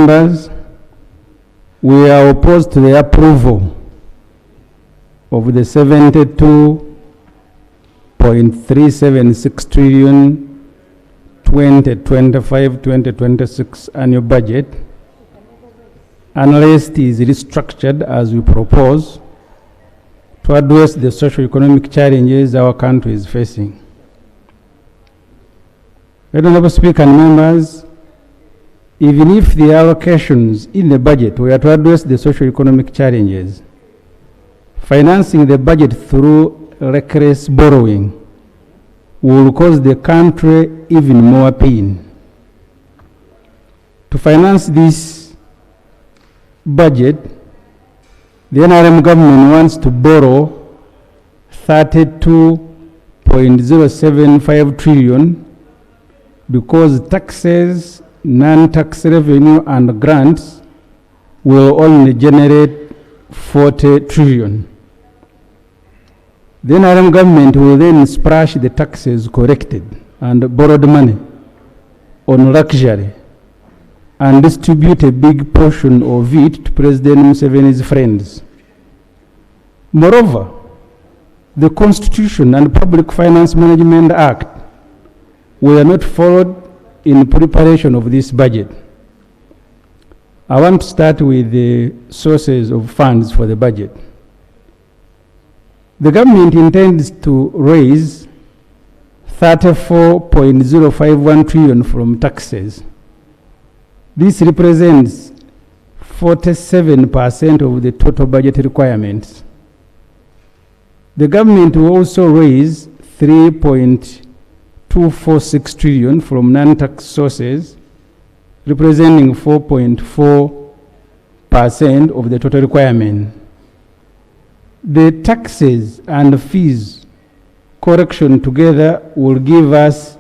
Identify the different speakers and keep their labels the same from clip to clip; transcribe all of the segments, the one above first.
Speaker 1: members, we are opposed to the approval of the 72.376 trillion 2025-2026 annual budget unless it is restructured as we propose to address the socio-economic challenges our country is facing. Honorable Speaker and members, even if the allocations in the budget were to address the socio-economic challenges, financing the budget through reckless borrowing will cause the country even more pain. To finance this budget, the NRM government wants to borrow 32.075 trillion because taxes, non-tax revenue and grants will only generate 40 trillion. The NRM government will then splash the taxes collected and borrowed money on luxury and distribute a big portion of it to President Museveni's friends. Moreover, the Constitution and Public Finance Management Act were not followed in preparation of this budget. I want to start with the sources of funds for the budget. The government intends to raise 34.051 trillion from taxes. This represents 47% of the total budget requirements. The government will also raise 3.246 trillion from non-tax sources, representing 4.4% of the total requirement. The taxes and fees correction together will give us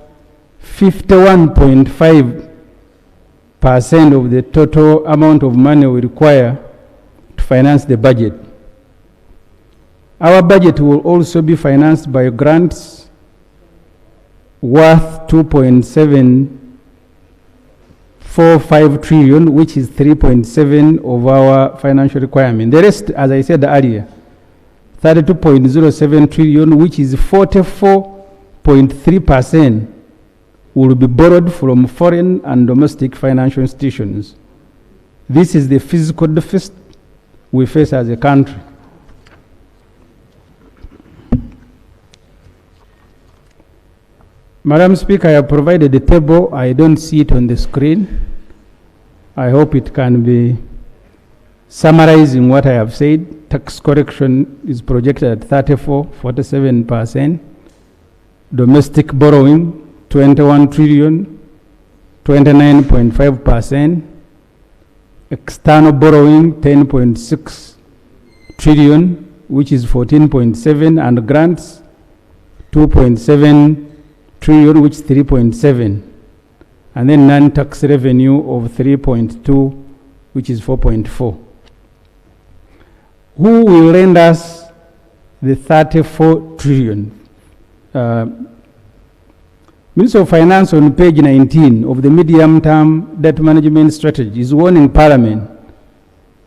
Speaker 1: 51.5% of the total amount of money we require to finance the budget. Our budget will also be financed by grants worth 2.745 trillion, which is 3.7% of our financial requirement. The rest, as I said earlier, 32.07 trillion, which is 44.3%, will be borrowed from foreign and domestic financial institutions. This is the physical deficit we face as a country. Madam Speaker, I have provided a table. I don't see it on the screen. I hope it can be summarizing what I have said. Tax correction is projected at 47%. Domestic borrowing, 21 trillion, 29.5%. External borrowing, 10.6 trillion, which is 14.7%, and grants, 2.7 trillion, which is 3.7%. And then non-tax revenue of 3.2, which is 4.4%. Who will lend us the 34 trillion? Minister of Finance on page 19 of the medium-term debt management strategy is warning Parliament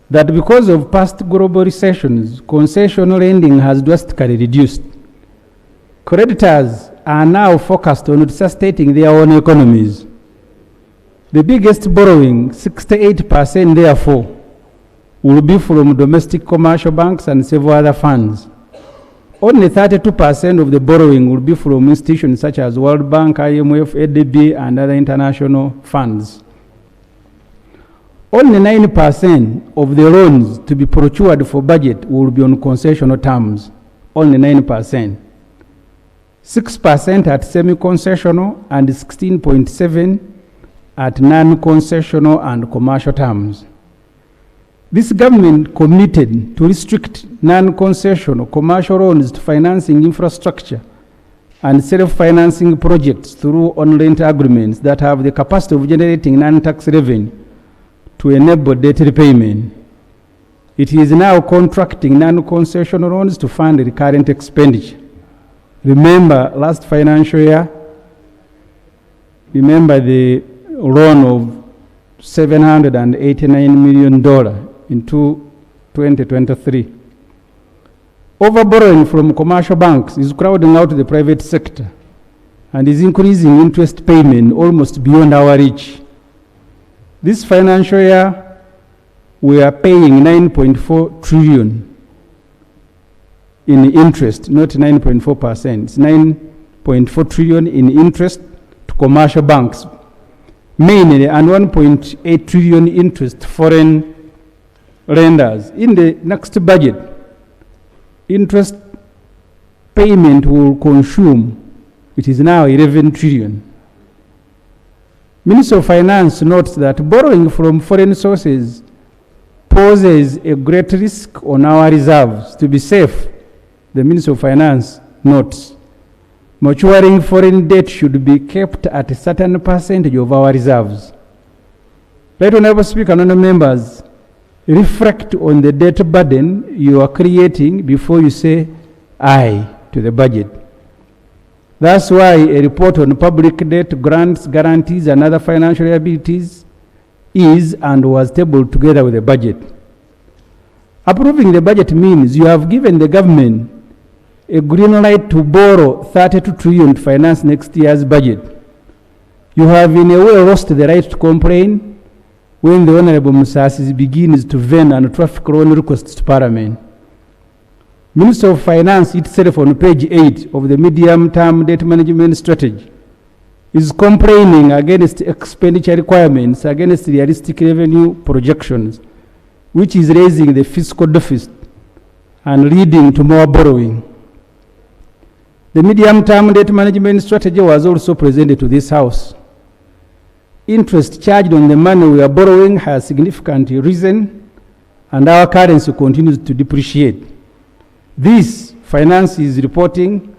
Speaker 1: that because of past global recessions, concessional lending has drastically reduced. Creditors are now focused on resuscitating their own economies. The biggest borrowing, 68% therefore, will be from domestic commercial banks and several other funds. Only 32% of the borrowing will be from institutions such as World Bank, IMF, ADB, and other international funds. Only 9% of the loans to be procured for budget will be on concessional terms. Only 9%. 6% at semi-concessional and 16.7% at non-concessional and commercial terms. This government committed to restrict non-concessional commercial loans to financing infrastructure and self-financing projects through on-rent agreements that have the capacity of generating non-tax revenue to enable debt repayment. It is now contracting non-concessional loans to fund recurrent expenditure. Remember last financial year, the loan of $789 million in 2023. Overborrowing from commercial banks is crowding out the private sector and is increasing interest payment almost beyond our reach. This financial year, we are paying 9.4 trillion in interest, not 9.4%. It's 9.4 trillion in interest to commercial banks, mainly, and 1.8 trillion interest to foreign lenders. In the next budget, interest payment will consume, it is now 11 trillion. Minister of Finance notes that borrowing from foreign sources poses a great risk on our reserves. To be safe, the Minister of Finance notes, maturing foreign debt should be kept at a certain percentage of our reserves. Right Honourable Speaker and honourable members, reflect on the debt burden you are creating before you say aye to the budget. That's why a report on public debt, grants, guarantees, and other financial liabilities is and was tabled together with the budget. Approving the budget means you have given the government a green light to borrow 32 trillion to finance next year's budget. You have in a way lost the right to complain when the Honourable Musasi begins to vent and traffic loan requests to Parliament. Minister of Finance itself on page 8 of the medium-term debt management strategy is complaining against expenditure requirements, against realistic revenue projections, which is raising the fiscal deficit and leading to more borrowing. The medium-term debt management strategy was also presented to this House. Interest charged on the money we are borrowing has significantly risen, and our currency continues to depreciate. This, Finance is reporting,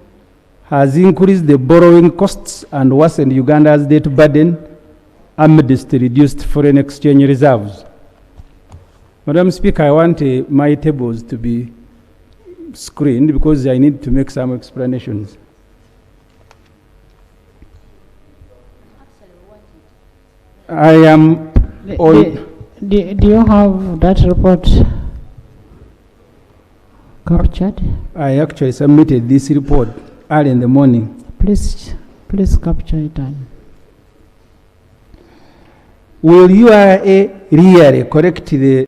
Speaker 1: has increased the borrowing costs and worsened Uganda's debt burden amidst reduced foreign exchange reserves. Madam Speaker, I want my tables to be screened because I need to make some explanations. I am on...
Speaker 2: Do you have that report captured?
Speaker 1: I actually submitted this report early in the morning.
Speaker 2: Please capture it.
Speaker 1: Will URA really correct the